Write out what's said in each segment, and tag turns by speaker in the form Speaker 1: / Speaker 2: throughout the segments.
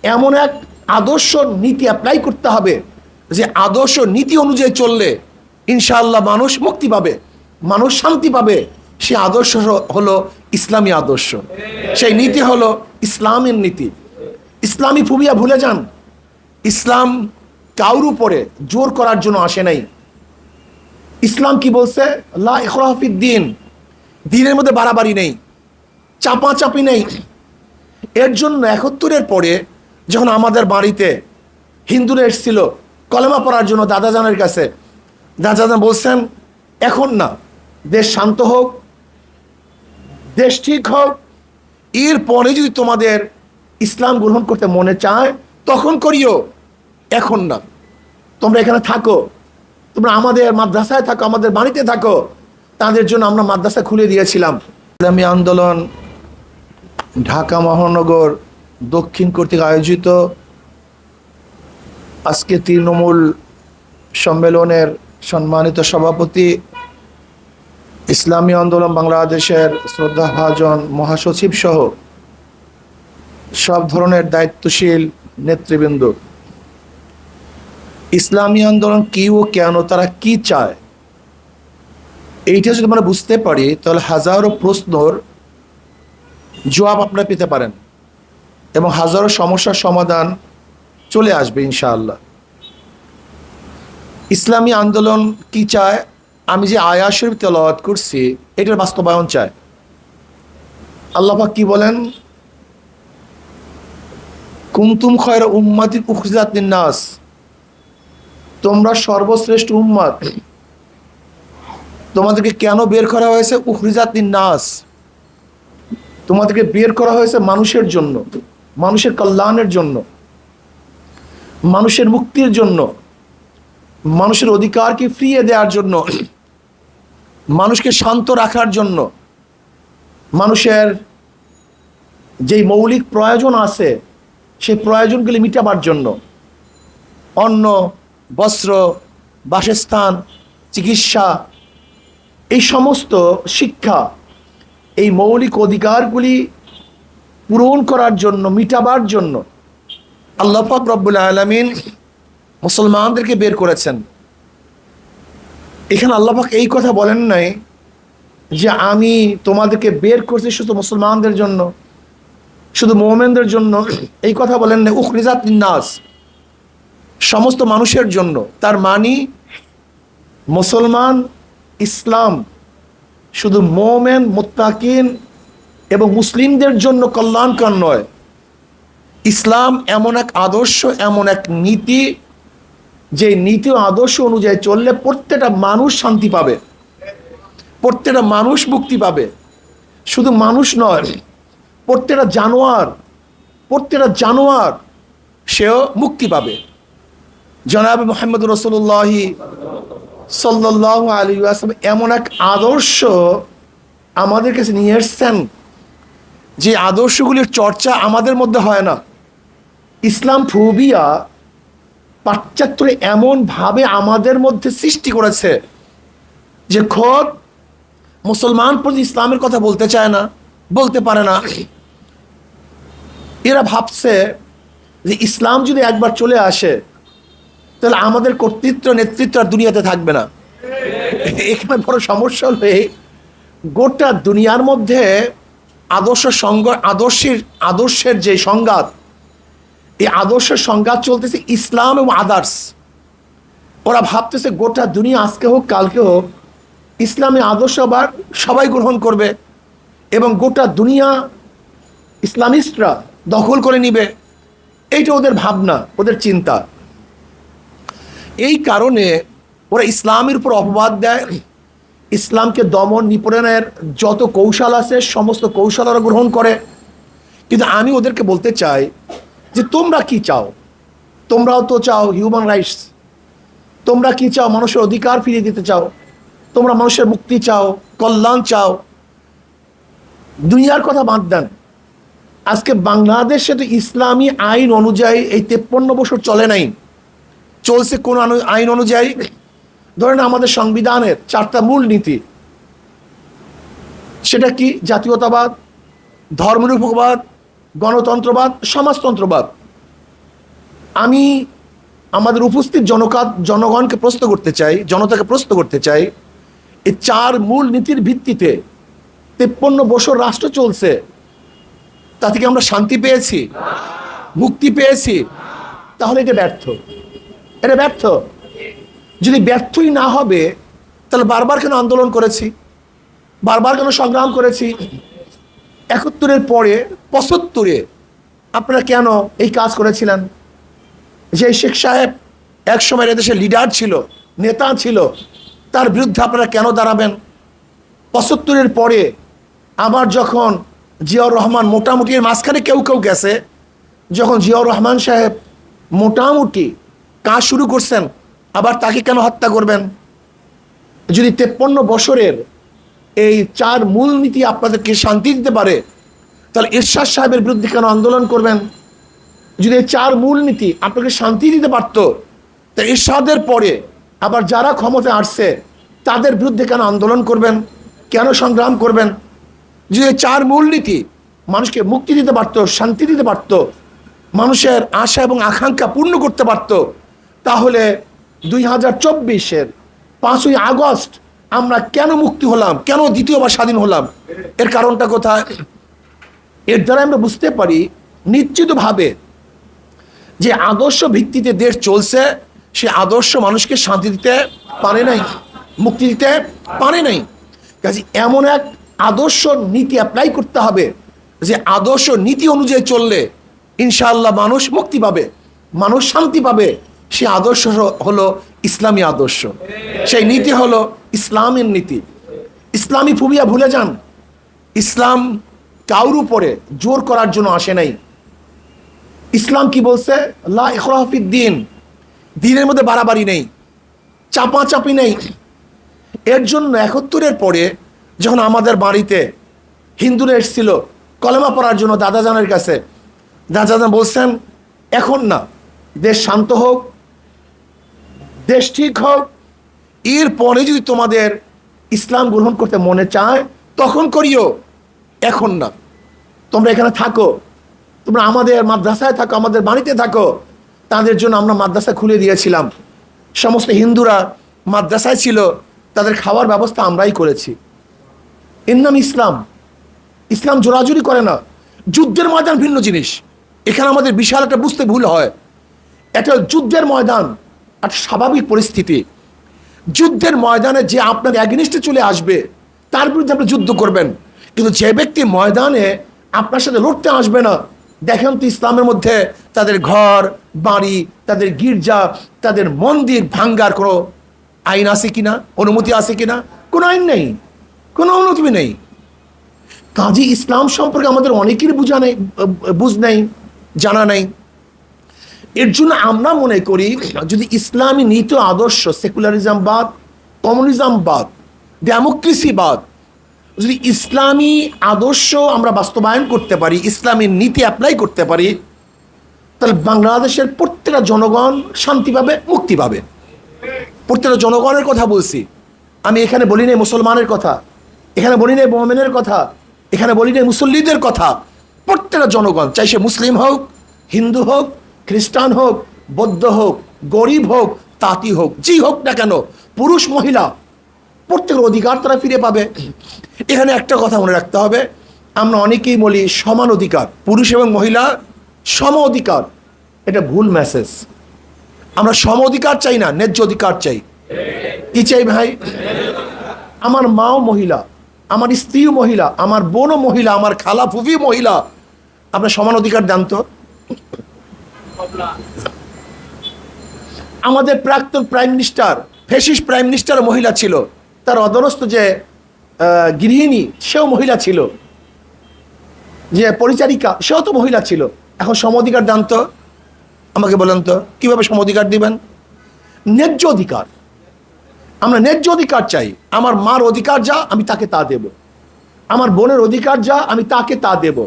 Speaker 1: এমন এক আদর্শ নীতি অ্যাপ্লাই করতে হবে যে আদর্শ নীতি অনুযায়ী চললে ইনশাআল্লাহ মানুষ মুক্তি পাবে, মানুষ শান্তি পাবে। সে আদর্শ হলো ইসলামী আদর্শ, সেই নীতি হলো ইসলামের নীতি। ইসলামী ফুবিয়া ভুলে যান। ইসলাম কাউর উপরে জোর করার জন্য আসে নাই। ইসলাম কি বলছে? লা ইকরাহা ফিদ্দিন, দিনের মধ্যে বাড়াবাড়ি নেই, চাপাচাপি নেই। এর জন্য ৭১-এর পরে যখন আমাদের বাড়িতে হিন্দুরা এসেছিল কলেমা পড়ার জন্য দাদাজানের কাছে, দাদাজান বলছেন এখন না, দেশ শান্ত হোক, দেশ ঠিক হোক, এরপরে যদি তোমাদের ইসলাম গ্রহণ করতে মনে চায় তখন করিও, এখন না। তোমরা এখানে থাকো, তোমরা আমাদের মাদ্রাসায় থাকো, আমাদের বাড়িতে থাকো। তাদের জন্য আমরা মাদ্রাসা খুলে দিয়েছিলাম। ইসলামী আন্দোলন ঢাকা মহানগর দক্ষিণ কর্তৃক আয়োজিত আজকে তৃণমূল সম্মেলনের সম্মানিত সভাপতি, ইসলামী আন্দোলন বাংলাদেশের শ্রদ্ধাভাজন মহাসচিব সহ সব ধরনের দায়িত্বশীল নেতৃবৃন্দ, ইসলামী আন্দোলন কি ও কেন, তারা কি চায়, এইটা যদি আমরা বুঝতে পারি তাহলে হাজারো প্রশ্নর জবাব আপনারা পেতে পারেন এবং হাজারো সমস্যার সমাধান চলে আসবে ইনশাআল্লাহ। ইসলামী আন্দোলন কি চায়? আমি যে আয়াত শরীফ তেলাওয়াত করছি এটার বাস্তবায়ন চায়। আল্লাহ পাক কি বলেন? কুনতুম খায়রা উম্মাতিন উখরিজাত লিন-নাস, তোমরা সর্বশ্রেষ্ঠ উম্মত। তোমাদেরকে কেন বের করা হয়েছে? উখরিজাত লিন-নাস, তোমাদেরকে বের করা হয়েছে মানুষের জন্য, মানুষের কল্যাণের জন্য, মানুষের মুক্তির জন্য, মানুষের অধিকারকে ফিরিয়ে দেওয়ার জন্য, মানুষকে শান্ত রাখার জন্য, মানুষের যেই মৌলিক প্রয়োজন আছে সেই প্রয়োজনগুলি মিটাবার জন্য, অন্ন, বস্ত্র, বাসস্থান, চিকিৎসা, এই সমস্ত শিক্ষা, এই মৌলিক অধিকারগুলি পূরণ করার জন্য, মিটাবার জন্য আল্লাহ পাক রব্বুল আলামিন মুসলমানদেরকে বের করেছেন। এখানে আল্লাহ পাক এই কথা বলেন নাই যে আমি তোমাদেরকে বের করছি শুধু মুসলমানদের জন্য, শুধু মুমিনদের জন্য, এই কথা বলেন না। উখরিজাত লিন-নাস, সমস্ত মানুষের জন্য। তার মানে মুসলমান, ইসলাম শুধু মুমিন, মুত্তাকিন এবং মুসলিমদের জন্য কল্যাণকর নয়। ইসলাম এমন এক আদর্শ, এমন এক নীতি, যে নীতি ও আদর্শ অনুযায়ী চললে প্রত্যেকটা মানুষ শান্তি পাবে, প্রত্যেকটা মানুষ মুক্তি পাবে। শুধু মানুষ নয়, প্রত্যেকটা জানোয়ার সেও মুক্তি পাবে। জনাব মুহাম্মদ রাসূলুল্লাহ সাল্লাল্লাহু আলাইহি ওয়াসাল্লাম এমন এক আদর্শ আমাদের কাছে নিয়ে এসেছেন যে আদর্শগুলির চর্চা আমাদের মধ্যে হয় না। ইসলাম ফোবিয়া পাশ্চাত্যে এমনভাবে আমাদের মধ্যে সৃষ্টি করেছে যে খোদ মুসলমান প্রতি ইসলামের কথা বলতে চায় না, বলতে পারে না। এরা ভাবছে যে ইসলাম যদি একবার চলে আসে তাহলে আমাদের কর্তৃত্ব নেতৃত্ব আর দুনিয়াতে থাকবে না। এখানে বড় সমস্যা হলো গোটা দুনিয়ার মধ্যে আদর্শের যে সংঘাত, এই আদর্শের সংঘাত চলতেছে ইসলাম এবং আদার্স। ওরা ভাবতেছে গোটা দুনিয়া আজকে হোক কালকে হোক ইসলামী আদর্শ আবার সবাই গ্রহণ করবে এবং গোটা দুনিয়া ইসলামিস্টরা দখল করে নিবে। এইটা ওদের ভাবনা, ওদের চিন্তা। এই কারণে ওরা ইসলামের উপর অপবাদ দেয়, ইসলামকে দমন নিপীড়নের যত কৌশল আছে সমস্ত কৌশল ওরা গ্রহণ করে। কিন্তু আমি ওদেরকে বলতে চাই যে তোমরা কি চাও? তোমরাও তো চাও হিউম্যান রাইটস, তোমরা কি চাও? মানুষের অধিকার ফিরিয়ে দিতে চাও, তোমরা মানুষের মুক্তি চাও, কল্যাণ চাও। দুনিয়ার কথা বাদ দেন, আজকে বাংলাদেশে তো ইসলামী আইন অনুযায়ী এই 53 বছর চলে নাই। চলছে কোন আইন অনুযায়ী? ধরেন আমাদের সংবিধানের 4টা মূল নীতি, সেটা কি? জাতীয়তাবাদ, ধর্মনিরপেক্ষবাদ, গণতন্ত্রবাদ, সমাজতন্ত্রবাদ। আমি আমাদের উপস্থিত জনগণকে প্রশ্ন করতে চাই, জনতাকে প্রশ্ন করতে চাই, এই 4 মূল নীতির ভিত্তিতে 53 বছর রাষ্ট্র চলছে, তা থেকে আমরা শান্তি পেয়েছি, মুক্তি পেয়েছি? তাহলে এটা ব্যর্থ, এটা ব্যর্থ। যদি ব্যর্থই না হবে তাহলে বারবার কেন আন্দোলন করেছি, বারবার কেন সংগ্রাম করেছি? 71-এর পরে 75-এ আপনারা কেন এই কাজ করেছিলেন? যে শেখ সাহেব এক সময় এদেশের লিডার ছিল, নেতা ছিল, তার বিরুদ্ধে আপনারা কেন দাঁড়াবেন? 75-এর পরে আবার যখন জিয়াউর রহমান মোটামুটি এর মাঝখানে কেউ কেউ গেছে, যখন জিয়াউর রহমান সাহেব মোটামুটি কাজ শুরু করছেন, আবার তাকে কেন হত্যা করবেন? যদি 53 বছরের এই 4 মূলনীতি আপনাদেরকে শান্তি দিতে পারে, তাহলে এরশাদ সাহেবের বিরুদ্ধে কেন আন্দোলন করবেন? যদি এই 4 মূলনীতি আপনাকে শান্তি দিতে পারত, তা এরশাদের পরে আবার যারা ক্ষমতায় আসছে তাদের বিরুদ্ধে কেন আন্দোলন করবেন, কেন সংগ্রাম করবেন? যদি এই 4 মূলনীতি মানুষকে মুক্তি দিতে পারত, শান্তি দিতে পারত, মানুষের আশা এবং আকাঙ্ক্ষা পূর্ণ করতে পারত, তাহলে 2024-এর 5ই আগস্ট আমরা কেন মুক্তি হলাম, কেন দ্বিতীয়বার স্বাধীন হলাম? এর কারণটা কোথায়? এর দ্বারা আমরা বুঝতে পারি নিশ্চিতভাবে যে আদর্শ ভিত্তিতে দেশ চলছে, সে আদর্শ মানুষকে শান্তি দিতে পারে নাই, মুক্তি দিতে পারে নাই। কাজে এমন এক আদর্শ নীতি অ্যাপ্লাই করতে হবে যে আদর্শ নীতি অনুযায়ী চললে ইনশাআল্লাহ মানুষ মুক্তি পাবে, মানুষ শান্তি পাবে। সে আদর্শ হলো ইসলামী আদর্শ, সেই নীতি হলো ইসলামের নীতি। ইসলামী ফুবিয়া ভুলে যান। ইসলাম কাউর উপরে জোর করার জন্য আসে নাই। ইসলাম কি বলছে? লা ইকরাহা ফিদ্দিন, দ্বীনের মধ্যে বাড়াবাড়ি নেই, চাপাচাপি নেই। এর জন্য 71-এর পরে যখন আমাদের বাড়িতে হিন্দুরা এসেছিল কলেমা পড়ার জন্য দাদাজানের কাছে, দাদাজান বলছেন এখন না, দেশ শান্ত হোক, দেশ ঠিক হোক, এরপরে যদি তোমাদের ইসলাম গ্রহণ করতে মনে চায় তখন করিও, এখন না। তোমরা এখানে থাকো, তোমরা আমাদের মাদ্রাসায় থাকো, আমাদের বাড়িতে থাকো। তাদের জন্য আমরা মাদ্রাসা খুলে দিয়েছিলাম। সমস্ত হিন্দুরা মাদ্রাসায় ছিল, তাদের খাওয়ার ব্যবস্থা আমরাই করেছি। এর নাম ইসলাম। ইসলাম জোরাজুরি করে না। যুদ্ধের ময়দান ভিন্ন জিনিস। এখানে আমাদের বিশাল একটা বুঝতে ভুল হয়। এটা যুদ্ধের ময়দান, একটা স্বাভাবিক পরিস্থিতি। যুদ্ধের ময়দানে যে আপনার অ্যাগেনিস্টে চলে আসবে তার বিরুদ্ধে আপনি যুদ্ধ করবেন, কিন্তু যে ব্যক্তি ময়দানে আপনার সাথে লড়তে আসবে না, দেখেন তো ইসলামের মধ্যে তাদের ঘর বাড়ি, তাদের গির্জা, তাদের মন্দির ভাঙ্গার কোনো আইন আছে কিনা, অনুমতি আছে কিনা? কোনো আইন নেই, কোনো অনুমতি নেই। কাজী ইসলাম সম্পর্কে আমাদের অনেকেরই বুঝ নেই, জানা নেই। এর জন্য আমরা মনে করি যদি ইসলামী নীতি আদর্শ, সেকুলারিজম বাদ, কমিউনিজম বাদ, ডেমোক্রেসি বাদ, যদি ইসলামী আদর্শ আমরা বাস্তবায়ন করতে পারি, ইসলামী নীতি অ্যাপ্লাই করতে পারি, তাহলে বাংলাদেশের প্রত্যেকটা জনগণ শান্তি পাবে, মুক্তি পাবে। প্রত্যেকটা জনগণের কথা বলছি আমি। এখানে বলি নাই মুসলমানের কথা, এখানে বলি নাই মুমিনের কথা, এখানে বলি নাই মুসল্লিদের কথা। প্রত্যেকটা জনগণ, চাই সে মুসলিম হোক, হিন্দু হোক, খ্রিস্টান হোক, বৌদ্ধ হোক, গরিব হোক, তাঁতি হোক, যেই হোক না কেন, পুরুষ মহিলা, প্রত্যেকের অধিকার তারা ফিরে পাবে। এখানে একটা কথা মনে রাখতে হবে, আমরা অনেকেই বলি সমান অধিকার, পুরুষ এবং মহিলা সম অধিকার। এটা ভুল মেসেজ। আমরা সম অধিকার চাই না, ন্যায্য অধিকার চাই। কি চাই ভাই? আমার মাও মহিলা, আমার স্ত্রীও মহিলা, আমার বোনও মহিলা, আমার খালা ফুফি মহিলা, আপনার সমান অধিকার দেন তো। আমাদের প্রাক্তন prime minister, fascist prime minister মহিলা ছিল, তার অধরস্থ যে গৃহিণী সেও মহিলা ছিল, যে পরিচারিকা সেও তো মহিলা ছিল। এখন সম অধিকার দেন তো, আমাকে বলেন তো কিভাবে সম অধিকার দিবেন? ন্যায্য অধিকার। আমরা ন্যায্য অধিকার চাই। আমার মার অধিকার যা আমি তাকে তা দেব, আমার বোনের অধিকার যা আমি তাকে তা দেব,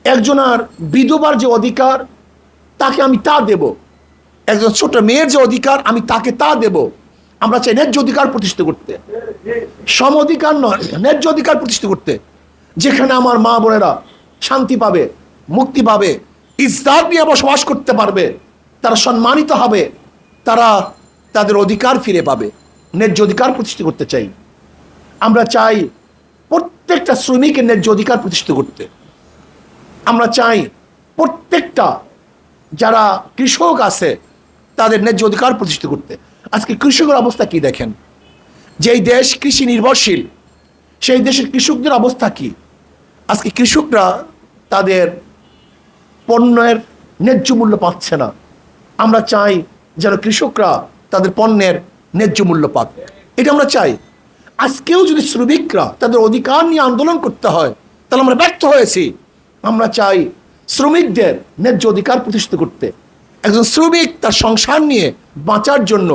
Speaker 1: একজনের বিধবার যে অধিকার তাকে আমি তা দেব, একজন ছোট মেয়ের যে অধিকার আমি তাকে তা দেব। আমরা চাই ন্যায্য অধিকার প্রতিষ্ঠিত করতে, সম অধিকার নয়, ন্যায্য অধিকার প্রতিষ্ঠিত করতে, যেখানে আমার মা বোনেরা শান্তি পাবে, মুক্তি পাবে, ইজ্জত নিয়ে বসবাস করতে পারবে, তারা সম্মানিত হবে, তারা তাদের অধিকার ফিরে পাবে। ন্যায্য অধিকার প্রতিষ্ঠিত করতে চাই। আমরা চাই প্রত্যেকটা শ্রমিকের ন্যায্য অধিকার প্রতিষ্ঠিত করতে। আমরা চাই প্রত্যেকটা যারা কৃষক আছে তাদের ন্যায্য অধিকার প্রতিষ্ঠিত করতে। আজকে কৃষকের অবস্থা কি দেখেন, যেই দেশ কৃষি নির্ভরশীল সেই দেশের কৃষকদের অবস্থা কি। আজকে কৃষকরা তাদের পণ্যের ন্যায্য মূল্য পাচ্ছে না। আমরা চাই যেন কৃষকরা তাদের পণ্যের ন্যায্য মূল্য পাক, এটা আমরা চাই। আজকেও যদি শ্রমিকরা তাদের অধিকার নিয়ে আন্দোলন করতে হয় তাহলে আমরা ব্যর্থ হয়েছি। আমরা চাই শ্রমিকদের ন্যায্য অধিকার প্রতিষ্ঠিত করতে। একজন শ্রমিক তার সংসার নিয়ে বাঁচার জন্য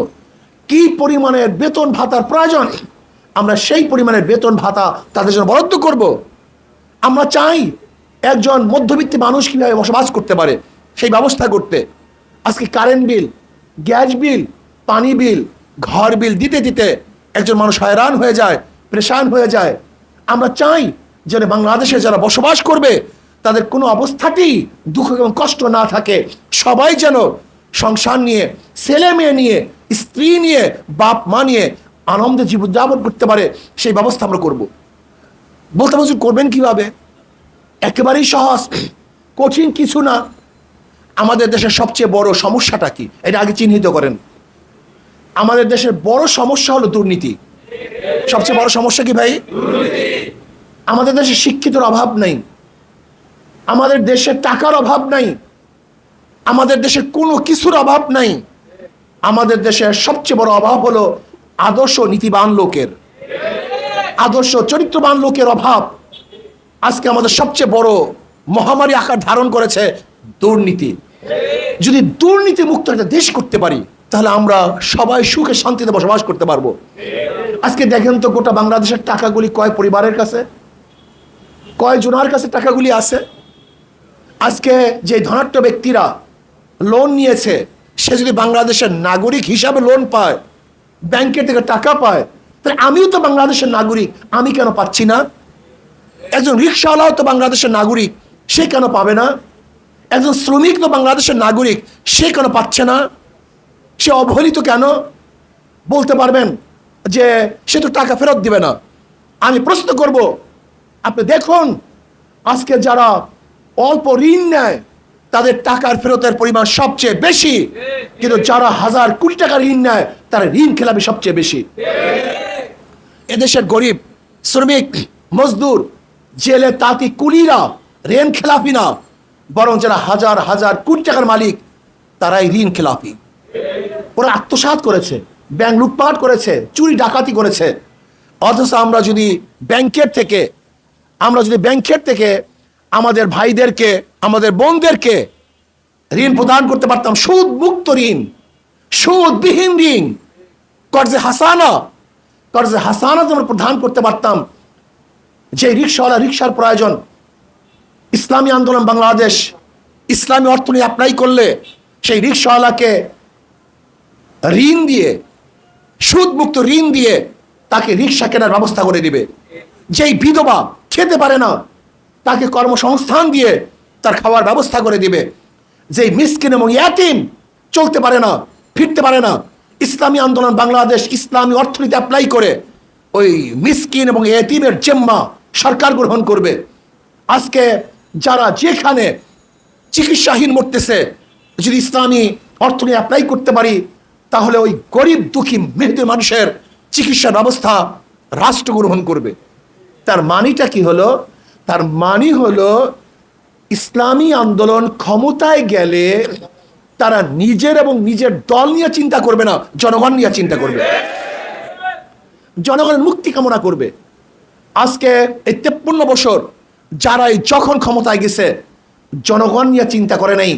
Speaker 1: কি পরিমাণের বেতন ভাতার প্রয়োজন, আমরা সেই পরিমাণের বেতন ভাতা তাদের জন্য বরাদ্দ করব। আমরা চাই একজন মধ্যবিত্ত মানুষ কীভাবে বসবাস করতে পারে সেই ব্যবস্থা করতে। আজকে কারেন্ট বিল, গ্যাস বিল, পানি বিল, ঘর বিল দিতে দিতে একজন মানুষ হয়রান হয়ে যায়, পরেশান হয়ে যায়। আমরা চাই যেন বাংলাদেশে যারা বসবাস করবে তাদের কোনো অবস্থাতেই দুঃখ এবং কষ্ট না থাকে। সবাই যেন সংসার নিয়ে, ছেলে মেয়ে নিয়ে, স্ত্রী নিয়ে, বাপ মা নিয়ে আনন্দে জীবনযাপন করতে পারে, সেই ব্যবস্থা আমরা করব। বলতে বলছি করবেন কিভাবে? একেবারেই সহজ, কঠিন কিছু না। আমাদের দেশের সবচেয়ে বড় সমস্যাটা কি এটা আগে চিহ্নিত করেন। আমাদের দেশের বড় সমস্যা হলো দুর্নীতি। সবচেয়ে বড় সমস্যা কি ভাই? আমাদের দেশে শিক্ষিতর অভাব নাই, আমাদের দেশে টাকার অভাব নাই, আমাদের দেশে কোনো কিছুর অভাব নাই। আমাদের দেশের সবচেয়ে বড় অভাব হলো আদর্শ নীতিবান লোকের, আদর্শ চরিত্রবান লোকের অভাব। আজকে আমাদের সবচেয়ে বড় মহামারী আকার ধারণ করেছে দুর্নীতি। যদি দুর্নীতি মুক্ত একটা দেশ করতে পারি তাহলে আমরা সবাই সুখে শান্তিতে বসবাস করতে পারবো। আজকে দেখেন তো গোটা বাংলাদেশের টাকাগুলি কয় পরিবারের কাছে, কয় জনের কাছে টাকাগুলি আছে। আজকে যে ধনাঢ্য ব্যক্তিরা লোন নিয়েছে সে যদি বাংলাদেশের নাগরিক হিসাবে লোন পায়, ব্যাংকের থেকে টাকা পায়, তাহলে আমিও তো বাংলাদেশের নাগরিক, আমি কেন পাচ্ছি না? একজন রিক্সাওয়ালাও তো বাংলাদেশের নাগরিক, সে কেন পাবে না? একজন শ্রমিক তো বাংলাদেশের নাগরিক, সে কেন পাচ্ছে না? সে অবহেলিত কেন? বলতে পারবেন যে সে তো টাকা ফেরত দিবে না। আমি প্রশ্ন করব, আপনি দেখুন আজকে যারা অল্প ঋণ নেয় তাদের টাকার ফেরতের পরিমাণ সবচেয়ে বেশি, কিন্তু যারা হাজার কোটি টাকা ঋণ নেয় তারা ঋণ খেলাপি সবচেয়ে বেশি। এদেশের গরিব, শ্রমিক, মজদুর, জেলে তাঁতি কুলিরা ঋণ খেলাপি না, বরং যারা হাজার হাজার কোটি টাকার মালিক তারাই ঋণ খেলাপি। ওরা আত্মসাৎ করেছে, ব্যাংক লুটপাট করেছে, চুরি ডাকাতি করেছে। অথচ আমরা যদি ব্যাংকের থেকে আমাদের ভাইদেরকে, আমাদের বোনদেরকে ঋণ প্রদান করতে পারতাম, সুদ মুক্ত ঋণ, সুদবিহীন ঋণ, কর্জে হাসানা আমরা প্রদান করতে পারতাম। যে রিক্সাওয়ালা রিক্সার প্রয়োজন, ইসলামী আন্দোলন বাংলাদেশ ইসলামী অর্থনীতি অ্যাপ্লাই করলে সেই রিক্সাওয়ালাকে ঋণ দিয়ে, সুদমুক্ত ঋণ দিয়ে তাকে রিক্সা কেনার ব্যবস্থা করে দিবে। যেই বিধবা খেতে পারে না তাকে কর্মসংস্থান দিয়ে তার খাওয়ার ব্যবস্থা করে দিবে। যেই মিসকিন এবং ইয়াতিম চলতে পারে না, ফিরতে পারে না, ইসলামী আন্দোলন বাংলাদেশ ইসলামী অর্থনীতি অ্যাপ্লাই করে ওই মিসকিন এবং ইয়াতিমের জিম্মা সরকার গ্রহণ করবে। আজকে যারা যেখানে চিকিৎসাহীন মরতেছে, যদি ইসলামী অর্থনীতি অ্যাপ্লাই করতে পারি তাহলে ওই গরিব দুঃখী মেহনতি মানুষের চিকিৎসা ব্যবস্থা রাষ্ট্র গ্রহণ করবে। তার মানিটা কি হলো? তার মানি হলো ইসলামী আন্দোলন ক্ষমতায় গেলে তারা নিজের এবং নিজের দল নিয়ে চিন্তা করবে না, জনগণ নিয়ে চিন্তা করবে, জনগণের মুক্তি কামনা করবে। আজকে এই 53 বছর যারাই যখন ক্ষমতায় গেছে জনগণ নিয়ে চিন্তা করে নাই,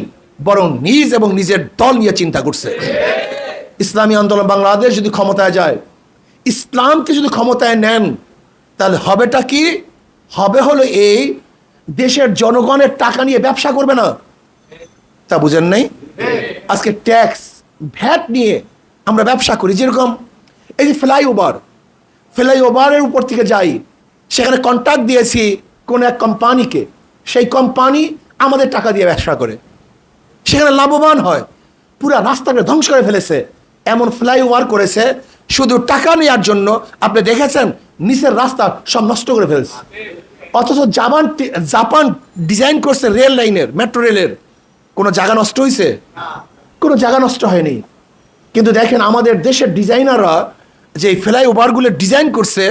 Speaker 1: বরং নিজ এবং নিজের দল নিয়ে চিন্তা করছে। ইসলামী আন্দোলন বাংলাদেশ যদি ক্ষমতায় যায়, ইসলামকে যদি ক্ষমতায় নেন, তাহলে হবেটা কি? হবে হলো এই, দেশের জনগণের টাকা নিয়ে ব্যবসা করবে না। তা বুঝেন নাই? আজকে ট্যাক্স, ভ্যাট নিয়ে আমরা ব্যবসা করি। যেরকম এই যে ফ্লাইওভারের উপর থেকে যাই, সেখানে কন্ট্রাক্ট দিয়েছি কোন এক কোম্পানিকে, সেই কোম্পানি আমাদের টাকা দিয়ে ব্যবসা করে, সেখানে লাভবান হয়। পুরা রাস্তাকে ধ্বংস করে ফেলেছে, এমন ফ্লাইওভার করেছে শুধু টাকা নেওয়ার জন্য। আপনি দেখেছেন নিচের রাস্তা সব নষ্ট করে ফেলেছে। অথচ জাপান ডিজাইন করছে রেল লাইনের, মেট্রো রেলের, কোনো জায়গা নষ্ট হয়েছে? কোনো জায়গা নষ্ট হয়নি। কিন্তু দেখেন আমাদের দেশের ডিজাইনাররা যে ফ্লাইওভারগুলো ডিজাইন করছে,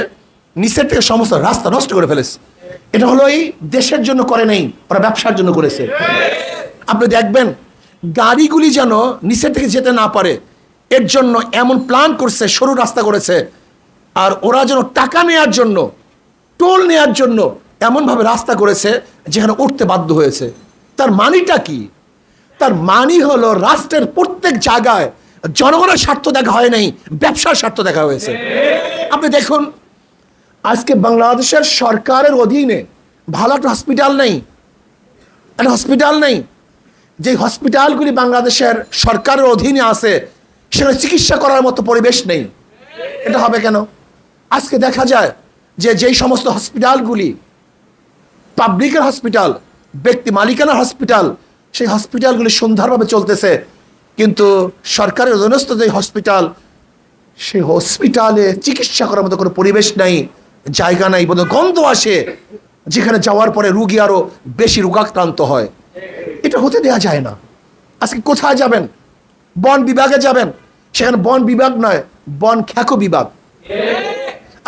Speaker 1: নিচের থেকে সমস্ত রাস্তা নষ্ট করে ফেলেছে। এটা হলো এই দেশের জন্য করে নাই, ওরা ব্যবসার জন্য করেছে। আপনি দেখবেন গাড়িগুলি যেন নিচের থেকে যেতে না পারে, এর জন্য এমন প্ল্যান করছে, সরু রাস্তা করেছে। আর ওরা যেন টাকা নেওয়ার জন্য, টোল নেওয়ার জন্য এমনভাবে রাস্তা করেছে যেখানে উঠতে বাধ্য হয়েছে। তার মানিটা কি? তার মানি হলো রাষ্ট্রের প্রত্যেক জায়গায় জনগণের স্বার্থ দেখা হয় নাই, ব্যবসার স্বার্থ দেখা হয়েছে। আপনি দেখুন আজকে বাংলাদেশের সরকারের অধীনে ভালো একটা হসপিটাল নেই, একটা হসপিটাল নেই। যে হসপিটালগুলি বাংলাদেশের সরকারের অধীনে আছে সেখানে চিকিৎসা করার মতো পরিবেশ নেই। এটা হবে কেন? আজকে দেখা যায় যে যেই সমস্ত হসপিটালগুলি পাবলিকের হসপিটাল, ব্যক্তি মালিকানার হসপিটাল, সেই হসপিটালগুলি সুন্দরভাবে চলতেছে, কিন্তু সরকারের অধীনস্থ যে হসপিটাল, সেই হসপিটালে চিকিৎসা করার মতো কোনো পরিবেশ নাই, জায়গা নাই, বোধ গন্ধ আসে, যেখানে যাওয়ার পরে রুগী আরো বেশি রোগাক্রান্ত হয়। এটা হতে দেওয়া যায় না। আজকে কোথায় যাবেন? বন বিভাগে যাবেন, সেখানে বন বিভাগ নয়, বন খ্যাকো বিভাগ।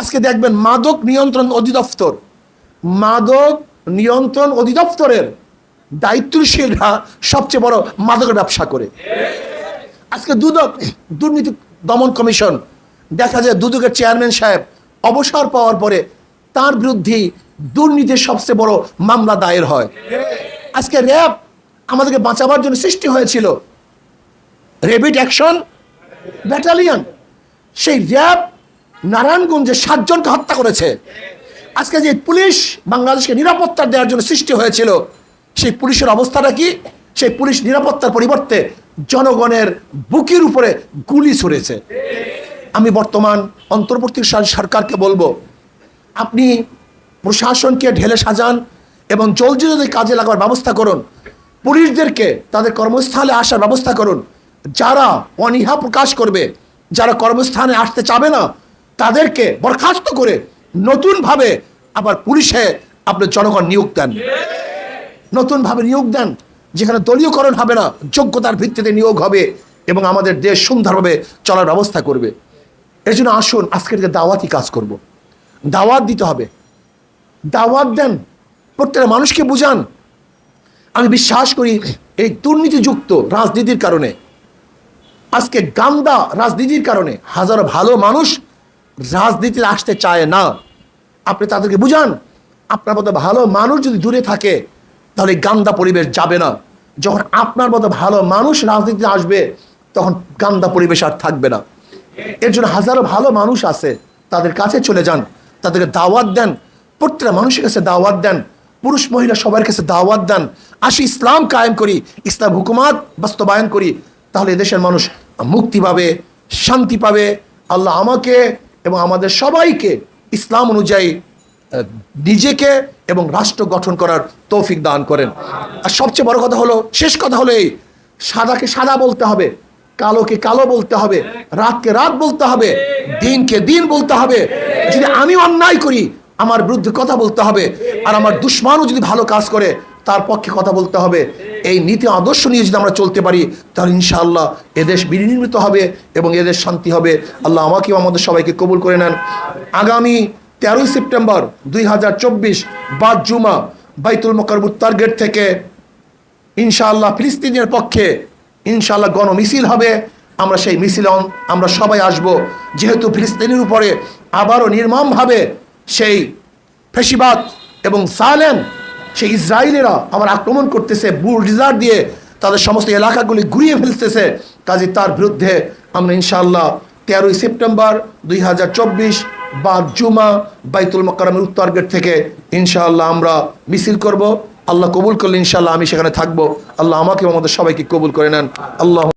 Speaker 1: আজকে দেখবেন মাদক নিয়ন্ত্রণ অধিদপ্তর, মাদক নিয়ন্ত্রণ অধিদপ্তরের দায়িত্বশীলরা সবচেয়ে বড় মাদকের ব্যবসা করে। আজকে দুদক, দুর্নীতি দমন কমিশন, দেখা যায় দুদকের চেয়ারম্যান সাহেব অবসর পাওয়ার পরে তার বিরুদ্ধে দুর্নীতির সবচেয়ে বড় মামলা দায়ের হয়। আজকে র্যাব আমাদেরকে বাঁচাবার জন্য সৃষ্টি হয়েছিল, র্যাপিড অ্যাকশন ব্যাটালিয়ন। সেই র্যাব নারায়ণগঞ্জে 7 জনকে হত্যা করেছে। আজকে যে পুলিশ বাংলাদেশকে নিরাপত্তা দেওয়ার জন্য সৃষ্টি হয়েছিল, সেই পুলিশের অবস্থাটা কি? সেই পুলিশ নিরাপত্তার পরিবর্তে জনগণের বুকের উপরে গুলি ছুড়েছে। আমি বর্তমান অন্তর্বর্তী সরকারকে বলবো, আপনি প্রশাসনকে ঢেলে সাজান এবং জলদি জলদি কাজে লাগাবার ব্যবস্থা করুন। পুলিশদেরকে তাদের কর্মস্থলে আসার ব্যবস্থা করুন। যারা অনীহা প্রকাশ করবে, যারা কর্মস্থানে আসতে চাবে না, তাদেরকে বরখাস্ত করে নতুনভাবে আবার পুলিশে আপনি জনগণ নিয়োগ দেন, নতুনভাবে নিয়োগ দেন, যেখানে দলীয়করণ হবে না, যোগ্যতার ভিত্তিতে নিয়োগ হবে এবং আমাদের দেশ সুন্দরভাবে চলার ব্যবস্থা করবে। এই জন্য আসুন আজকের যে দাওয়াতি কাজ করব, দাওয়াত দিতে হবে। দাওয়াত দেন, প্রত্যেকটা মানুষকে বুঝান। আমি বিশ্বাস করি এই দুর্নীতিযুক্ত রাজনীতির কারণে, আজকে গান্দা রাজনীতির কারণে হাজারো ভালো মানুষ রাজনীতিতে আসতে চায় না। আপনি তাদেরকে বুঝান, আপনার মতো ভালো মানুষ যদি দূরে থাকে তাহলে গান্দা পরিবেশ যাবে না। যখন আপনার মতো ভালো মানুষ রাজনীতিতে আসবে তখন গান্দা পরিবেশ আর থাকবে না। এর জন্য হাজারো ভালো মানুষ আছে, তাদের কাছে চলে যান, তাদেরকে দাওয়াত দেন, প্রত্যেকটা মানুষের কাছে দাওয়াত দেন, পুরুষ মহিলা সবার কাছে দাওয়াত দেন। আসি ইসলাম কায়েম করি, ইসলাম হুকুমাত বাস্তবায়ন করি, তাহলে এদেশের মানুষ মুক্তি পাবে, শান্তি পাবে। আল্লাহ আমাকে এবং আমাদের সবাইকে ইসলাম অনুযায়ী নিজেকে এবং রাষ্ট্র গঠন করার তৌফিক দান করেন। আর সবচেয়ে বড় কথা হলো, শেষ কথা হলো এই, সাদাকে সাদা বলতে হবে, কালোকে কালো বলতে হবে, রাতকে রাত বলতে হবে, দিনকে দিন বলতে হবে। যদি আমি অন্যায় করি আমার বিরুদ্ধে কথা বলতে হবে, আর আমার দুশ্মনও যদি ভালো কাজ করে তার পক্ষে কথা বলতে হবে। এই নীতি আদর্শ নিয়ে যদি আমরা চলতে পারি তাহলে ইনশাআল্লাহ এদেশ বিনির্মিত হবে এবং এদেশ শান্তি হবে। আল্লাহ আমাকেও আমাদের সবাইকে কবুল করে নেন। আগামী 13 সেপ্টেম্বর 2024 বাদ জুমা বাইতুল মোকাররম উত্তর গেট থেকে ইনশাআল্লাহ ফিলিস্তিনের পক্ষে ইনশাআল্লাহ গণমিছিল হবে। আমরা সেই মিছিলে আমরা সবাই আসব, যেহেতু ফিলিস্তিনের উপরে আবারও নির্মমভাবে সেই ফ্যাসিবাদ এবং সালেম, সেই ইসরায়েলিরা আবার আক্রমণ করতেছে, বুলডোজার দিয়ে তাদের সমস্ত এলাকাগুলি ঘুরিয়ে ফেলতেছে। কাজে তার বিরুদ্ধে আমরা ইনশাআল্লাহ 13 সেপ্টেম্বর 2024 বাদ জুমা বাইতুল মোকাররমের উত্তর গেট থেকে ইনশাআল্লাহ আমরা মিছিল করব। আল্লাহ কবুল করলে ইনশাআল্লাহ আমি সেখানে থাকবো। আল্লাহ আমাকে আমাদের সবাইকে কবুল করে নেন। আল্লাহ